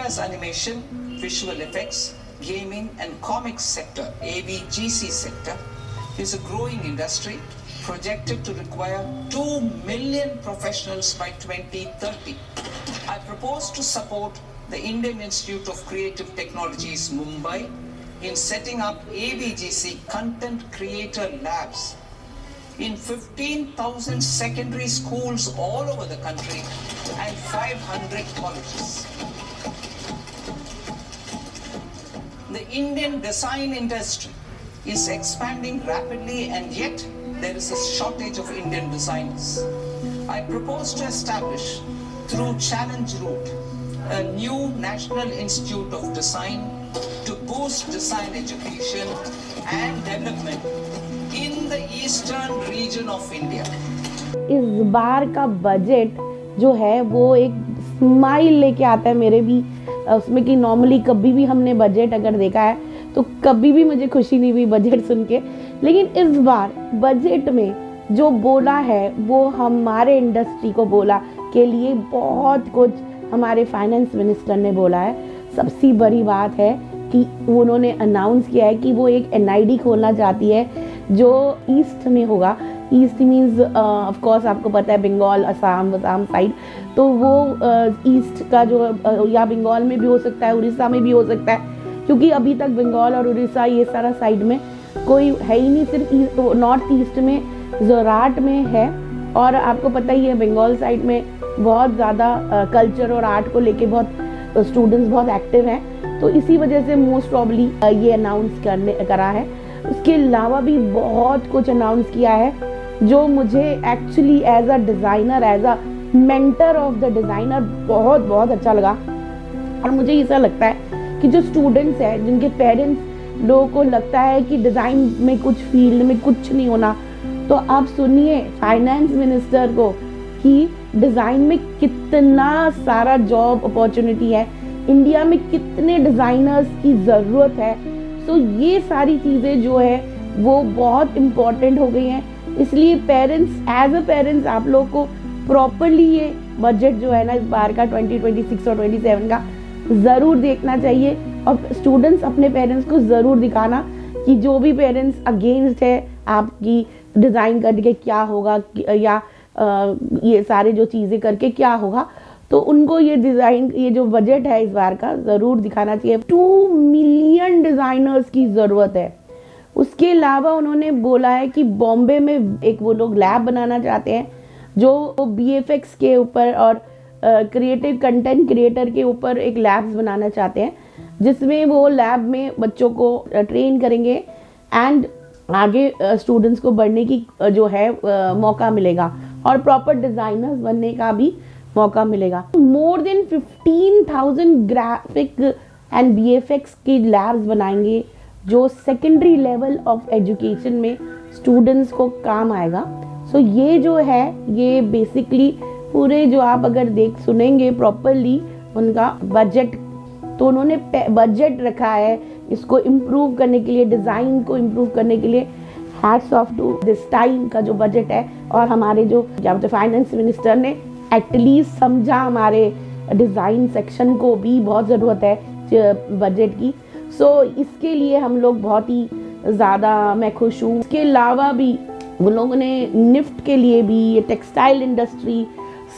India's animation, visual effects, gaming and comics sector, AVGC sector, is a growing industry projected to require 2 million professionals by 2030. I propose to support the Indian Institute of Creative Technologies, Mumbai, in setting up AVGC Content Creator Labs in 15,000 secondary schools all over the country and 500 colleges. The Indian design industry is expanding rapidly, and yet there is a shortage of Indian designers. I propose to establish, through Challenge Route, a new National Institute of Design to boost design education and development in the eastern region of India. इस बार का budget जो है वो एक smile लेके आता है मेरे भी उसमें, कि नॉर्मली कभी भी हमने बजट अगर देखा है तो कभी भी मुझे खुशी नहीं हुई बजट सुन के, लेकिन इस बार बजट में जो बोला है वो हमारे इंडस्ट्री को बोला के लिए बहुत कुछ हमारे फाइनेंस मिनिस्टर ने बोला है। सबसे बड़ी बात है कि उन्होंने अनाउंस किया है कि वो एक NID खोलना चाहती है जो ईस्ट में होगा। ईस्ट मीन्स ऑफ कोर्स आपको पता है बंगाल, असम साइड, तो वो ईस्ट का जो या बंगाल में भी हो सकता है, उड़ीसा में भी हो सकता है, क्योंकि अभी तक बंगाल और उड़ीसा ये सारा साइड में कोई है ही नहीं, सिर्फ नॉर्थ ईस्ट में जोराट में है। और आपको पता ही है बंगाल साइड में बहुत ज़्यादा कल्चर और आर्ट को लेके बहुत स्टूडेंट्स बहुत एक्टिव हैं, तो इसी वजह से मोस्ट प्रॉब्ली ये अनाउंस करा है। उसके अलावा भी बहुत कुछ अनाउंस किया है जो मुझे actually as a designer, as a mentor of the designer बहुत बहुत अच्छा लगा। और मुझे ऐसा लगता है कि जो स्टूडेंट्स हैं, जिनके पेरेंट्स लोगों को लगता है कि डिज़ाइन में कुछ फील्ड में कुछ नहीं होना, तो आप सुनिए फाइनेंस मिनिस्टर को कि डिज़ाइन में कितना सारा जॉब अपॉर्चुनिटी है, इंडिया में कितने डिज़ाइनर्स की ज़रूरत है। तो ये सारी चीज़ें जो है वो बहुत इम्पॉर्टेंट हो गई हैं। इसलिए पेरेंट्स, एज अ पेरेंट्स, आप लोग को प्रॉपरली ये बजट जो है ना इस बार का 2026 और 27 का ज़रूर देखना चाहिए। और स्टूडेंट्स अपने पेरेंट्स को ज़रूर दिखाना कि जो भी पेरेंट्स अगेंस्ट है आपकी डिज़ाइन करके क्या होगा या ये सारे जो चीज़ें करके क्या होगा, तो उनको ये डिज़ाइन, ये जो बजट है इस बार का ज़रूर दिखाना चाहिए। 2 मिलियन डिज़ाइनर्स की ज़रूरत है। उसके अलावा उन्होंने बोला है कि बॉम्बे में एक वो लोग लैब बनाना चाहते हैं जो BFX के ऊपर और क्रिएटिव कंटेंट क्रिएटर के ऊपर एक लैब्स बनाना चाहते हैं, जिसमें वो लैब में बच्चों को ट्रेन करेंगे एंड आगे स्टूडेंट्स को बढ़ने की जो है मौका मिलेगा और प्रॉपर डिज़ाइनर्स बनने का भी मौका मिलेगा। More than 15,000 graphic and BFX की लैब्स बनाएंगे जो सेकेंडरी लेवल ऑफ एजुकेशन में स्टूडेंट्स को काम आएगा। सो ये जो है ये बेसिकली पूरे जो आप अगर सुनेंगे प्रॉपरली उनका बजट, तो उन्होंने बजट रखा है इसको इम्प्रूव करने के लिए, डिज़ाइन को इम्प्रूव करने के लिए। Hats off to this time का जो बजट है, और हमारे जो क्या बोलते फाइनेंस मिनिस्टर ने एटलीस्ट समझा हमारे डिज़ाइन सेक्शन को भी बहुत ज़रूरत है बजट की। सो इसके लिए हम लोग बहुत ही ज़्यादा मैं खुश हूँ। इसके अलावा भी वो लोगों ने निफ्ट के लिए भी, ये टेक्सटाइल इंडस्ट्री,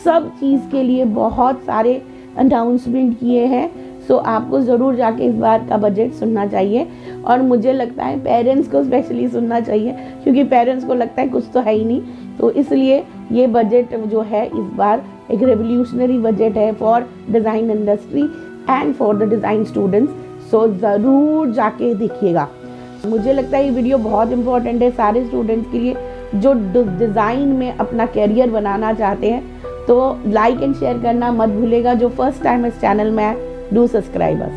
सब चीज़ के लिए बहुत सारे अनाउंसमेंट किए हैं। सो आपको ज़रूर जाके इस बार का बजट सुनना चाहिए, और मुझे लगता है पेरेंट्स को स्पेशली सुनना चाहिए, क्योंकि पेरेंट्स को लगता है कुछ तो है ही नहीं। तो इसलिए ये बजट जो है इस बार एक रेवोल्यूशनरी बजट है for design industry and for the design students. So ज़रूर जाके देखिएगा। मुझे लगता है ये वीडियो बहुत इंपॉर्टेंट है सारे स्टूडेंट्स के लिए जो डिज़ाइन में अपना करियर बनाना चाहते हैं। तो लाइक एंड शेयर करना मत भूलेगा। जो फर्स्ट टाइम इस चैनल में है, डू सब्सक्राइब अस।